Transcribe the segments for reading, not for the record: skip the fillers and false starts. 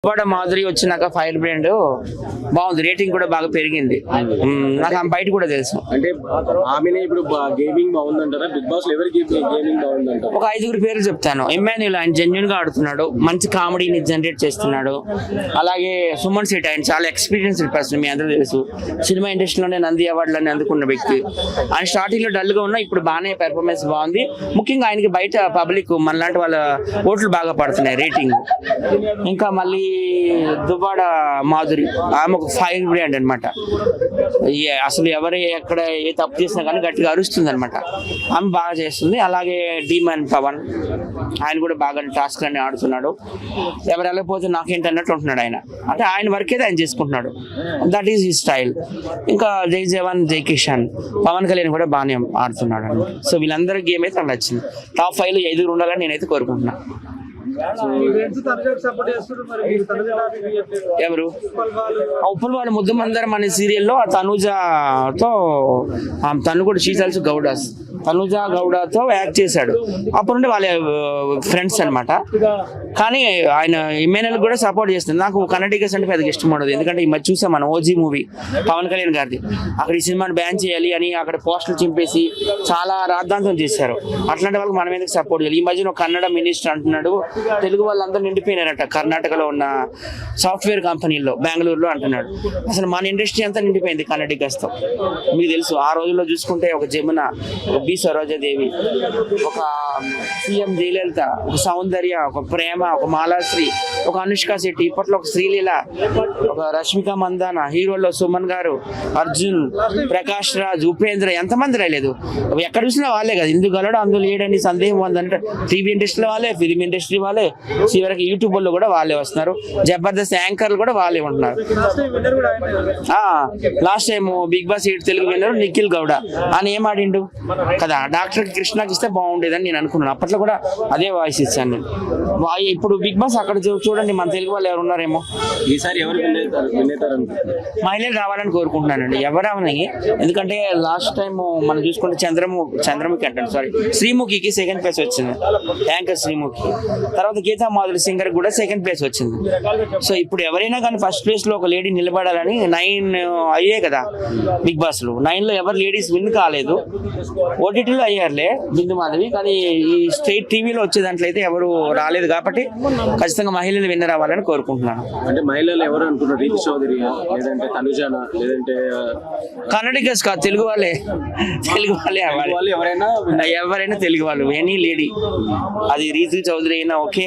మాధురి వచ్చినాక fire brand బాగుంది, rating కూడా బాగా పెరిగింది. నాకు ఆమె బయట కూడా తెలుసు. అంటే ఆమెనే ఇప్పుడు గేమింగ్ బాగుందంటారా? బిగ్ బాస్ లో ఎవరికి గేమింగ్ బాగుందంటారా? ఒక 5 పేర్లు చెప్తాను. ఇమ్మాన్యుల్, ఆయన జెన్యున్ గా ఆడుతున్నాడు, మంచి కామెడీని జనరేట్ చేస్తున్నాడు. అలాగే సుమన్ శెట్టి, ఆయన చాలా ఎక్స్పీరియన్స్డ్ పర్సన్, మీ అందరూ తెలుసు. సినిమా ఇండస్ట్రీలోనే నంది అవార్డులని అందుకున్న వ్యక్తి. ఆయన స్టార్టింగ్ లో డల్ గా ఉన్నా ఇప్పుడు బాగానే పెర్ఫార్మెన్స్ బాగుంది. ముఖ్యంగా ఆయనకి బయట పబ్లిక్ మనలాంటి వాళ్ళ ఓట్లు బాగా పడుతున్నాయి, రేటింగ్. ఇంకా మళ్ళీ దువ్వాడ మాధురి, ఆమె ఒక ఫైర్ బ్రాండ్ అనమాట. అసలు ఎవరు ఎక్కడ ఏ తప్పు చేసినా కానీ గట్టిగా అరుస్తుంది అనమాట. ఆమె బాగా చేస్తుంది. అలాగే డీమన్ పవన్, ఆయన కూడా బాగా టాస్క్ అన్ని ఆడుతున్నాడు. ఎవరు వెళ్ళకపోతే నాకేంటన్నట్టు ఉంటున్నాడు ఆయన. అంటే ఆయన వర్క్ అయితే ఆయన చేసుకుంటున్నాడు, దట్ ఈస్ హీ స్టైల్. ఇంకా జై జవాన్ జై కిషన్, పవన్ కళ్యాణ్ కూడా బాగానే ఆడుతున్నాడు అనమాట. సో వీళ్ళందరి గేమ్ అయితే నాకు నచ్చింది. టాప్ 5 లో 5 ఉండాలని నేనైతే కోరుకుంటున్నా. ఎవరు? ఉప్పల్ వాళ్ళు ముద్దు మందరం అనే సీరియల్లో తనుజతో, తను కూడా షీటల్స్ గౌడాస్, తనుజ గౌడతో యాక్ట్ చేశాడు. అప్పుడు నుండి వాళ్ళ ఫ్రెండ్స్ అనమాట. కానీ ఆయన ఇమ్మాన్యుల్ కూడా సపోర్ట్ చేస్తుంది. నాకు కన్నడిగస్ అంటే పెద్దగా ఇష్టం ఉండదు, ఎందుకంటే ఈ మధ్య చూసాం మనం ఓజీ మూవీ పవన్ కళ్యాణ్ గారిది. అక్కడ ఈ సినిమాని బ్యాన్ చేయాలి అని అక్కడ పోస్టర్లు చింపేసి చాలా రాద్ధాంతం చేశారు. అట్లాంటి వాళ్ళకి మనం ఎందుకు సపోర్ట్ చేయాలి? ఈ మధ్యన కన్నడ మినిస్టర్ అంటున్నాడు తెలుగు వాళ్ళందరూ నిండిపోయినారట కర్ణాటకలో ఉన్న సాఫ్ట్వేర్ కంపెనీల్లో, బెంగళూరులో అంటున్నాడు. అసలు మన ఇండస్ట్రీ అంతా నిండిపోయింది కన్నడిగస్తో. మీకు తెలుసు, ఆ రోజుల్లో చూసుకుంటే ఒక జమున, ఒక బి సరోజాదేవి, ఒక సీఎం జయలలిత, ఒక సౌందర్య, ఒక ప్రేమ, ఒక మాలాశ్రీ, ఒక అనుష్క శెట్టి, ఇప్పట్లో ఒక శ్రీలీల, ఒక రష్మిక మందాన, హీరోల్లో సుమన్ గారు, అర్జున్, ప్రకాష్ రాజ్, ఉపేంద్ర, ఎంతమంది రాలేదు. ఎక్కడ చూసినా వాళ్ళే కదా. ఇందుకు గలడు అందులో లేడని సందేహం ఉందంటే టీవీ ఇండస్ట్రీ వాళ్ళే, ఫిలిం ఇండస్ట్రీ వాళ్ళే, చివరికి యూట్యూబ్ లో కూడా వాళ్ళే వస్తున్నారు. జబర్దస్త్ యాంకర్లు కూడా వాళ్ళే ఉంటున్నారు. Last time Bigg Boss 8 Telugu winner Nikhil Gowda, ఆయన ఏం ఆడిండు కదా. డాక్టర్ కృష్ణకి ఇస్తే బాగుండేదని నేను అనుకున్నాను. అప్పట్లో కూడా అదే వాయిస్ ఇచ్చాను నేను. ఇప్పుడు బిగ్ బాస్ అక్కడ చూడండి, మన తెలుగు వాళ్ళు ఎవరు ఉన్నారేమో. ఈసారి ఎవరు మహిళలు రావాలని కోరుకుంటున్నానండి, ఎవరని. ఎందుకంటే లాస్ట్ టైం మనం చూసుకుంటే చంద్రముఖి అంటాను, సారీ, శ్రీముఖికి 2nd ప్లేస్ వచ్చింది, యాంకర్ శ్రీముఖి. తర్వాత గీతా మాధురి సింగర్ కూడా 2nd ప్లేస్ వచ్చింది. సో ఇప్పుడు ఎవరైనా కానీ ఫస్ట్ ప్లేస్ లో ఒక లేడీ నిలబడాలని 9 అయ్యే కదా బిగ్ బాస్ లో. 9 లో ఎవరు లేడీస్ విన్ కాలేదు. ఓటీటీలో అయ్యారులే బిందు మాధవి, కానీ ఈ స్టేట్ టీవీలో వచ్చే దాంట్లో అయితే ఎవరు రాలేదు. కాబట్టి ఖచ్చితంగా మహిళలు విన్నర్ అవ్వాలని కోరుకుంటున్నాను. అంటే మహిళలు ఎవరు అనుకుంటారు? రీతి చౌదరి, లేదంటే తనుజానా, లేదంటే కన్నడిగస్ కాదు, తెలుగు వాళ్ళే అవ్వాలి. ఎవరైనా తెలుగు వాళ్ళు, ఎనీ లేడీ, అది రీతి చౌదరి అయినా ఓకే,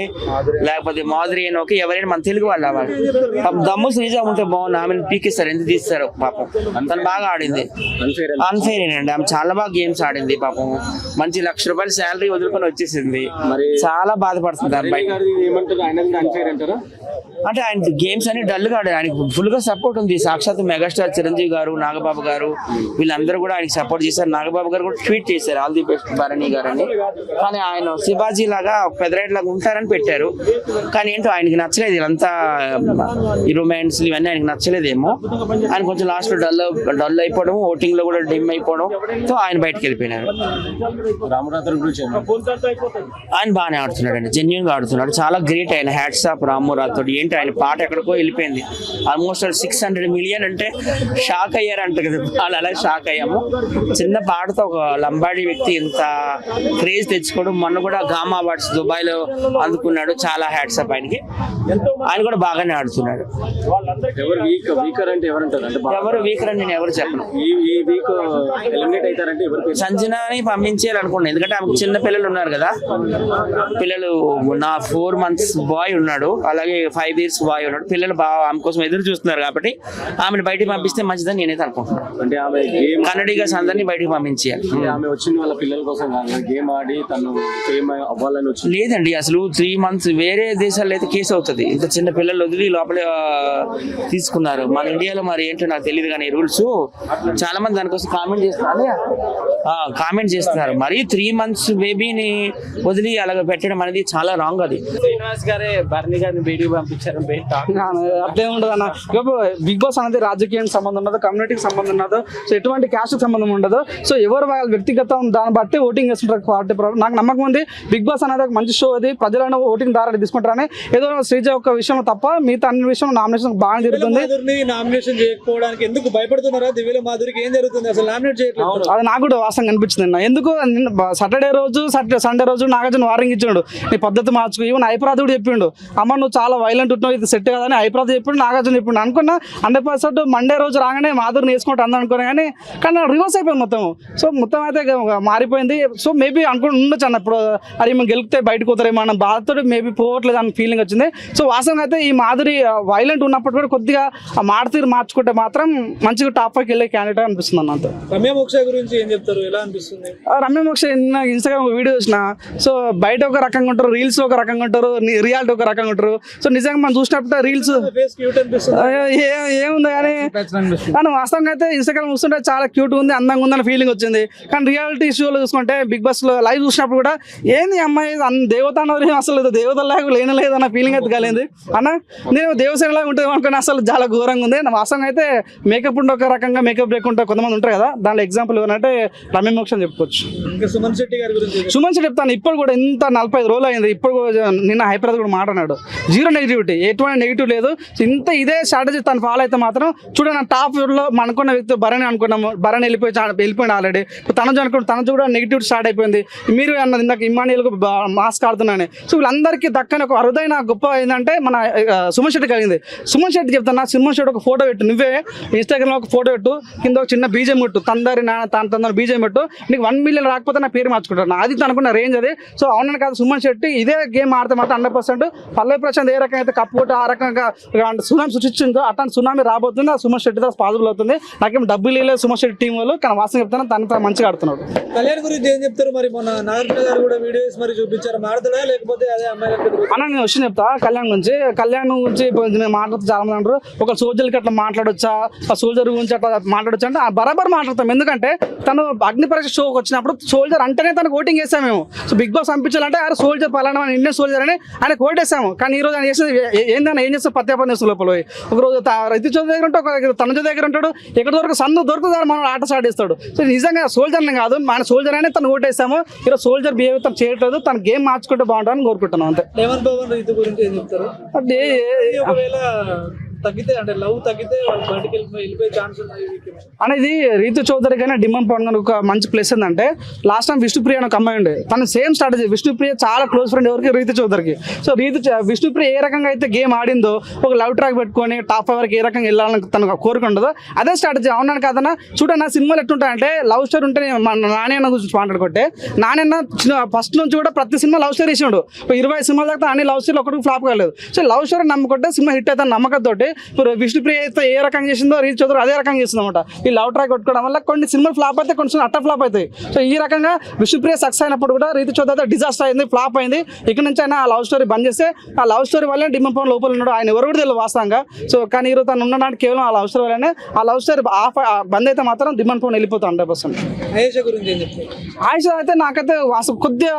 లేకపోతే మాధురి అయినా ఓకే, ఎవరైనా మన తెలుగు వాళ్ళు అవ్వాలి. దమ్ము శ్రీజా ఉంటే బాగుంది, ఆమెను పీకిస్తారు, ఎందుకు తీస్తారు పాపం. తను బాగా ఆడింది. అన్ఫెయిర్ అండి, ఆమె చాలా బాగా గేమ్స్ ఆడింది పాపం. మంచి ₹1,00,000 శాలరీ వదులుకొని వచ్చేసింది. చాలా బాధపడుతుంది అబ్బాయి. అంటే ఆయన గేమ్స్ అని డల్ గా ఆడారు. ఆయనకు ఫుల్ గా సపోర్ట్ ఉంది. సాక్షాత్ మెగాస్టార్ చిరంజీవి గారు, నాగబాబు గారు, వీళ్ళందరూ కూడా ఆయనకి సపోర్ట్ చేశారు. నాగబాబు గారు కూడా ట్వీట్ చేశారు, all the best Bharani garu అని. కానీ ఆయన శివాజీ లాగా పెద్దరైట్ లాగా ఉంటారని పెట్టారు. కానీ ఏంటో ఆయనకి నచ్చలేదు. వీళ్ళంతా ఈ రొమాన్స్ ఇవన్నీ ఆయనకి నచ్చలేదేమో. ఆయన కొంచెం లాస్ట్ లో డల్ అయిపోవడం, ఓటింగ్ లో కూడా డిమ్ అయిపోవడం, తో ఆయన బయటకు వెళ్ళిపోయినారు. ఆయన బాగానే ఆడుతున్నాడు అండి, జెన్యున్ గా ఆడుతున్నాడు, చాలా గ్రేట్. ఆయన హ్యాట్స్ ఆఫ్ రాము రాథోడ్. ఏంటి ఆయన పాట ఎక్కడికో వెళ్ళిపోయింది. ఆల్మోస్ట్ 600 మిలియన్ అంటే షాక్ అయ్యారంట కదా, వాళ్ళు అలా షాక్ అయ్యాము. చిన్న పాటతో ఒక లంబాడి వ్యక్తి ఇంత క్రేజ్ తెచ్చుకోవడం. మొన్న కూడా గామా అవార్డ్స్ దుబాయ్ లో అందుకున్నాడు, చాలా హ్యాట్స్ ఆఫ్ ఆయనకి. ఆయన కూడా బాగానే ఆడుతున్నాడు. ఎవరు వీకర్ అని నేను ఎవరు చెప్పను. సంజనాని పంపించేయాలనుకున్నాను, ఎందుకంటే ఆమెకు చిన్న పిల్లలు ఉన్నారు కదా. పిల్లలు, నా 4 months బాయ్ ఉన్నాడు, అలాగే 5 years బాయ్ ఉన్నాడు. పిల్లలు బాగా ఆమె కోసం ఎదురు చూస్తున్నారు. కాబట్టి ఆమెను బయటికి పంపిస్తే మంచిదని నేనైతే అనుకుంటున్నాను. అంటే ఆమె కన్నడిగా అందరినీ బయటికి పంపించేయాలి. ఆమె వచ్చింది వాళ్ళ పిల్లల కోసం గేమ్ ఆడి తను ఫేమ్ అవ్వాలని వచ్చింది. లేదండి, అసలు 3 months వేరే దేశాల్లో అయితే కేసు అవుతుంది. ఇంత చిన్న పిల్లలు వదిలి లోపల తీసుకున్నారు. మన ఇండియాలో మరి ఏంటో నాకు తెలియదు, కానీ రూల్స్ చాలా మంది దానికోసం కామెంట్ చేస్తున్నారు. మరి 3 months బేబీని వదిలి అలాగ పెట్టడం అనేది చాలా రాంగ్. అది శ్రీనివాస్ గారే బర్నీ రజనీ గారిని బయటికి పంపించారు అట్లే ఉండదు అన్న. బిగ్ బాస్ అనేది రాజకీయానికి సంబంధం ఉండదు, కమ్యూనిటీకి సంబంధం ఉండదు, సో ఎటువంటి క్యాస్ట్ సంబంధం ఉండదు. సో ఎవరు వాళ్ళ వ్యక్తిగతం దాన్ని బట్టి ఓటింగ్ చేస్తుంటారు పార్టీ ప్రకారం. నాకు నమ్మకం ఉంది బిగ్ బాస్ అనేది ఒక మంచి షో, అది ప్రజలను ఓటింగ్ ద్వారా తీసుకుంటారని. ఏదో శ్రీజ ఒక విషయం తప్ప మిగతా అన్ని విషయం నామినేషన్ బాగా జరుగుతుంది. నామినేషన్ చేయకపోవడానికి ఎందుకు భయపడుతున్నారా? దివ్యల మాధురికి ఏం జరుగుతుంది అసలు? నామినేట్ చేయట్లేదు. అది నాకు కూడా వాస్తవం కనిపించింది అన్న. ఎందుకు సాటర్డే రోజు సండే రోజు నాగార్జున వార్నింగ్ ఇచ్చిండు, నీ పద్ధతి మార్చుకో. ఈవెన్ ఐప్రాద్ కూడా చెప్పిండు, అమ్మ నువ్వు చాలా వైలెంట్ ఉంటున్నావు, ఇది సెట్ కాదని ఐప్రాద్ చెప్పిండు, నాగార్జున చెప్పిండు. అనుకున్నా 100% మండే రోజు రాగానే మాధురిని వేసుకుంటా అందం అనుకున్నా, కానీ రివర్స్ అయిపోయింది మొత్తం. సో మొత్తం అయితే మారిపోయింది. సో మేబీ అనుకుని ఉండొచ్చు అన్న, ఇప్పుడు అది మేము గెలిపితే బయటకు పోతారేమో అన్న బాధతో మేబీ పోవట్లేదు అన్న ఫీలింగ్ వచ్చింది. సో వాస్తవంగా అయితే ఈ మాధురి వైలెంట్ ఉన్నప్పుడు కూడా కొద్దిగా ఆ మాట తీరు మార్చుకుంటే మాత్రం మంచిగా టాప్ 5కి వెళ్ళే క్యాండిడేట్ అనిపిస్తుంది అన్న. అంత రమ్య మోక్ష గురించి ఏం చెప్తారు? ఎలా అనిపిస్తుంది? రమ్య మోక్ష ఇన్స్టాగ్రామ్ వీడియో చూసిన, సో బయట ఒక రకంగా ఉంటారు, రీల్స్ ఒక రకంగా ఉంటారు, రియాలిటీ ఒక రకంగా ఉంటారు. సో నిజంగా మనం చూసినప్పుడు రీల్స్ ఏముంది కానీ వాస్తవంగా అయితే ఇన్స్టాగ్రామ్ చూస్తుంటే చాలా క్యూట్ ఉంది, అందంగా ఉందని ఫీలింగ్ వచ్చింది. కానీ రియాలిటీ షోలో చూసుకుంటే బిగ్ బాస్ లో లైవ్ చూసినప్పుడు కూడా ఏంది అమ్మాయి దేవత అన్నది అసలు దేవతలాగా లేనలేదన్న ఫీలింగ్ అయితే కలిగింది అన్న. నేను దేవసేనలాగా ఉంటుంది అనుకుని అసలు చాలా ఘోరంగా ఉంది. వాస్తవంగా అయితే మేకప్ ఉంటే ఒక రకంగా, మేకప్ లేకుంటే కొంతమంది ఉంటారు కదా, దాంట్లో ఎగ్జాంపుల్ ఎవరంటే రమ్య మోక్ష అని చెప్పుకోవచ్చు. ఇంకా సుమన్ శెట్టి గారి గురించి? సుమన్ శెట్టి చెప్తాను, ఇప్పుడు కూడా ఇంత 45 రోజులు అయింది, ఇప్పుడు నిన్న హైప్రాద్ కూడా మాట్లాడాడు, జీరో నెగిటివిటీ, ఎటువంటి నెగిటివ్ లేదు. ఇంత ఇదే స్ట్రాటజీ తను ఫాలో అయితే మాత్రం చూడండి, టాప్ లో అనుకున్న వ్యక్తి భరణి అనుకున్నాము, భరణి వెళ్ళిపోయింది ఆల్రెడీ. తనజు అనుకుంటే తనజు కూడా నెగిటివిటీ స్టార్ట్ అయిపోయింది. మీరు అన్నది ఇందాక ఇమ్మానియల్కు మాస్క్ ఆడుతున్నాను. సో వీళ్ళందరికీ దక్కని ఒక అరుదైన గొప్ప ఏంటంటే మన సుమన్ శెట్టి కలిగింది. సుమన్ శెట్టి చెప్తాను, సుమన్ శెట్టి ఒక ఫోటో పెట్టు, నువ్వే ఇన్స్టాగ్రామ్లో ఒక ఫోటో పెట్టు, కింద ఒక చిన్న బీజం పెట్టు, తందరి తన బీజం పెట్టు, నీకు 1 మిలియన్ రాకపోతే నా పేరు మార్చుకుంటాను, అది అనుకున్న రేంజ్ అది. సో అవునని కాదు, సుమన్ శెట్టి ఇదే గేమ్ ఆడితే మాత్రం 100% పల్లవి ప్రశాంత్ ఏ రకంగా అయితే కప్పు కొట్టి ఆ రకంగా సునామీ సృష్టించిందో అట్లాంటి సునామీ రాబోతుంది. ఆ సుమన్ శెట్టి పాసిబుల్ అవుతుంది. నాకేం డబ్బులు లేదు సుమన్ శెట్టి టీం వాళ్ళు, కానీ వాస్తవం చెప్తాను తను మంచిగా ఆడుతున్నాడు. కళ్యాణ్ గురించి ఏం చెప్తారు మరి? మొన్న నాగార్జున గారు కూడా వీడియోస్ మరి చూపించారు, మాడతాడా లేకపోతే అదే అమ్మాయి? అన్న నేను వచ్చి చెప్తా కళ్యాణ్ గురించి మేము మాట్లాడుతూ చాలా మంది అంటారు, ఒక సోల్జర్కి అట్లా మాట్లాడొచ్చా, ఆ సోల్జర్ గురించి అట్లా మాట్లాడొచ్చా అంటే బరాబర్ మాట్లాడతాం. ఎందుకంటే తను అగ్ని పరీక్ష షోకి వచ్చినప్పుడు సోల్జర్ అంటేనే తనకు ఓటింగ్ వేసాము మేము. సో బిగ్ బాస్ పంపించాలంటే ఆయన సోల్జర్ పలానా ఇండియన్ సోల్జర్ అని ఆయన ఓటేసాము. కానీ ఈ రోజు ఆయన చేసేది ఏందన్నా, ఏం చేస్తే పత్యాపని చేస్తాం లోపల. ఒక రోజు రైతు చోటు దగ్గర ఉంటాడు, ఒక తనజ దగ్గర ఉంటాడు, ఎక్కడ దొరకు సందు దొరుకుతుంది మనం ఆట స్టార్ట్ చేస్తాడు. సో నిజంగా సోల్జర్ని కాదు, మన సోల్జర్ అనే తను ఓటేసాము. ఈరోజు సోల్జర్ బిహేవియర్ తను చేయట్లేదు, తన గేమ్ మార్చుకుంటే బాగుంటుందని కోరుకుంటున్నాం అంతే. రైతు గురించి ఏం చెప్తారు? అంటే ఒకవేళ తగ్గితే, అంటే లవ్ తగ్గితే వాళ్ళు బయటకు వెళ్ళిపోయే ఛాన్స్ ఉన్నాయి అనేది రీతు చౌదరి కానీ డిమాండ్ పవన్ కానీ ఒక మంచి ప్లేస్ ఏంటంటే, లాస్ట్ టైం విష్ణుప్రియ అని ఒక అమ్మాయి ఉండే, తను సేమ్ స్ట్రాటజీ. విష్ణుప్రియ చాలా క్లోజ్ ఫ్రెండ్ ఎవరికి, రీతు చౌదరికి. సో విష్ణుప్రియ ఏ రకంగా అయితే గేమ్ ఆడిందో, ఒక లవ్ ట్రాక్ పెట్టుకొని టాప్ 5 వరకు ఏ రకంగా వెళ్ళాలని తనకు కోరిక ఉండదో అదే స్ట్రాటజీ. అవునాను కాదన్నా, చూడన్నా సినిమాలు ఎట్టుంటాయంటే లవ్ స్టోరీ ఉంటే నాణ్యన్న గురించి మాట్లాడుకుంటే, నాణ్యన్న ఫస్ట్ నుంచి కూడా ప్రతి సినిమా లవ్ స్టోరీ ఇచ్చినాడు. 20 సినిమాల దాకా అన్ని లవ్ స్టోరీలు ఒకటి ఫ్లాప్ కాలేదు. సో లవ్ స్టోరీ నమ్ముకుంటే సినిమా హిట్ అయితే నమ్మకంతో ఇప్పుడు విష్ణుప్రియ అయితే ఏ రకంగా చేసిందో రీతు చౌదరి అదే రకంగా చేస్తుంది అనమాట. ఈ లవ్ ట్రాక్ కొట్టుకోవడం వల్ల కొన్ని సినిమాలు ఫ్లాప్ అయితే, కొన్ని సినిమాలు అట్ట ఫ్లాప్ అవుతాయి. సో ఈ రకంగా విష్ణుప్రియ సక్సెస్ అయినప్పుడు కూడా రీతు చౌదరి డిజాస్టర్ అయింది, ఫ్లాప్ అయింది. ఇక్కడ నుంచి అయినా ఆ లవ్ స్టోరీ బంద్ చేస్తే, ఆ లవ్ స్టోరీ వల్లే డిమాండ్ పవన్ లోపల ఉన్నాడు, ఆయన ఎవరు కూడా తెలియదు వాస్తవంగా. సో కానీ ఈరోజు తను ఉండడానికి కేవలం ఆ లవ్ స్టోరీ వల్లనే. ఆ లవ్ స్టోరీ బంద్ అయితే మాత్రం డిమాండ్ పవన్ వెళ్ళిపోతాం 100%. ఆయేషా గురించి ఏం చెప్తారు? ఆయేషా అయితే నాకైతే అసలు కొద్దిగా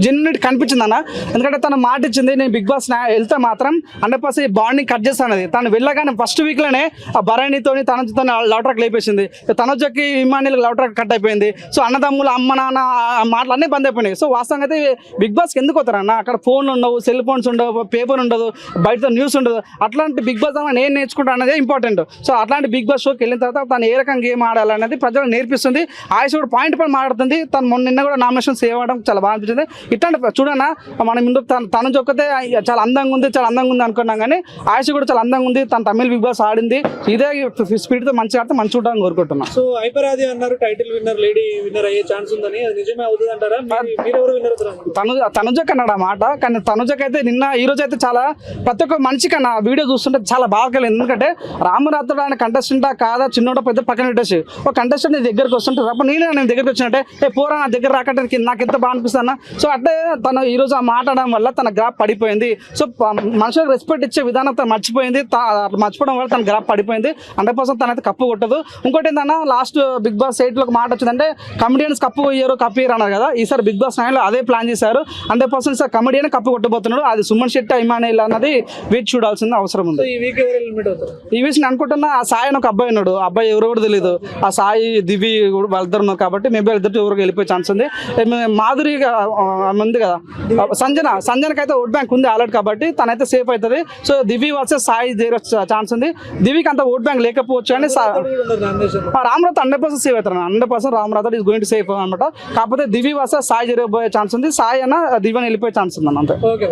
జెన్యునిటీ కనిపించింది అన్న. ఎందుకంటే తను మాట ఇచ్చింది, నేను బిగ్ బాస్ వెళ్తే మాత్రం 100% బాండింగ్ కట్ చేస్తానది. తను వెళ్ళగానే ఫస్ట్ వీక్లోనే ఆ భరణితో తనతో లవ్ ట్రాక్ లేపేసింది. తనొచ్చకి ఇమానియల్ లవ్ ట్రాక్ కట్ అయిపోయింది. సో అన్నదమ్ములు, అమ్మ నాన్న మాటలు అన్నీ బంద్ అయిపోయినాయి. సో వాస్తవంగా అయితే బిగ్ బాస్కి ఎందుకు వస్తారన్న, అక్కడ ఫోన్లు ఉండవు, సెల్ ఫోన్స్ ఉండవు, పేపర్ ఉండదు, బయట న్యూస్ ఉండదు. అట్లాంటి బిగ్ బాస్ నేను నేర్చుకుంటా అనేది ఇంపార్టెంట్. సో అట్లాంటి బిగ్ బాస్ షోకి వెళ్ళిన తర్వాత తను ఏ రకంగా గేమ్ ఆడాలనేది ప్రజలకు నేర్పిస్తుంది. ఆయుష్ కూడా పాయింట్ మాట్లాడుతుంది. తను నిన్న కూడా నామినేషన్ సేవ్ అవ్వడం చాలా బాగా అనిపించింది. ఇట్లాంటి చూడన్నా, మనం ముందు తను చొక్కితే చాలా అందంగా ఉంది, చాలా అందంగా ఉంది అనుకున్నాం, కానీ ఆయుష్ కూడా చాలా అందంగా ఉంది. తను తమిళ బిగ్ బాస్ ఆడింది, ఇదే స్పీడ్ తో మంచిగా ఆడితే మంచి ఉంటాలని కోరుకుంటున్నాం. సో ఐపరాది అన్నారు, టైటిల్ విన్నర్, లేడీ విన్నర్ అయ్యే ఛాన్స్ ఉందని, అది నిజమే అవుతుంది అంటారా? మీరు ఎవరు విన్నర్ అవుతారు? తనుజక్ అన్నాడు ఆ మాట. కానీ తనుజక్ అయితే నిన్న ఈ రోజు అయితే చాలా ప్రతి ఒక్క మనిషికి నా వీడియో చూస్తుంటే చాలా బాగా కలిగింది. ఎందుకంటే రామరాత్రుడు ఆయన కంటెస్టెంటా కాదా, చిన్నోడ పెద్ద పక్కన పెట్టేసి ఒక కంటెస్టెంట్ నీ దగ్గరకు వస్తుంటే అప్పుడు నేను దగ్గరకు వచ్చినట్టే, పోరా నా దగ్గర రాకంటే నాకు ఎంత బాగా అనిపిస్తాను. సో అంటే తను ఈ రోజు ఆ మాట్లాడడం వల్ల తన గ్రాఫ్ పడిపోయింది. సో మనుషులకు రెస్పెక్ట్ ఇచ్చే విధానం తను మర్చిపోయింది. అట్లా మర్చిపోవడం వల్ల తన గ్రాఫ్ పడిపోయింది. 100% తనైతే కప్పు కొట్టదు. ఇంకోటి ఏంటన్నా లాస్ట్ బిగ్ బాస్ 8లో ఒక మాట వచ్చిందంటే కమెడియన్స్ కప్పు ఇయ్యరు అన్నారు కదా. ఈసారి బిగ్ బాస్ 9లో అదే ప్లాన్ చేశారు. 100% సార్ కమెడియన్ కప్పు కొట్టబోతున్నాడు. అది సుమన్ శెట్టి ఇమానుయేల్ అన్నది వేచి చూడాల్సిన అవసరం ఉంది. ఈ వీక్ ఎవరు ఎలిమినేట్ అవుతారు? ఈ విషయం నేను అనుకుంటున్నా ఆ సాయి అని ఒక అబ్బాయి ఉన్నాడు. ఆ అబ్బాయి ఎవరో కూడా తెలియదు. ఆ సాయి దివి కూడా వాళ్ళిద్దరు ఉన్నారు కాబట్టి మేబీ వాళ్ళిద్దరు ఎవరికి వెళ్ళిపోయే ఛాన్స్ ఉంది. మాధురి ఉంది కదా సంజనకి అయితే ఓట్ బ్యాంక్ ఉంది ఆల్రెడీ కాబట్టి తనైతే సేఫ్ అవుతుంది. సో దివి వర్సెస్ సాయి చేరే ఛాన్స్ ఉంది. దివికి అంత ఓట్ బ్యాంక్ లేకపోవచ్చు కానీ రామ్రాథ్ 100% సేఫ్ అవుతారు. 100% రామ్రాథ్ ఈస్ గోయింగ్ టు సేఫ్ అనమాట. కాకపోతే దివి వర్సెస్ సాయి జరిగిపోయే ఛాన్స్ ఉంది. సాయి అన్న దివిని వెళ్ళిపోయే ఛాన్స్ ఉంది అంతే. ఓకే.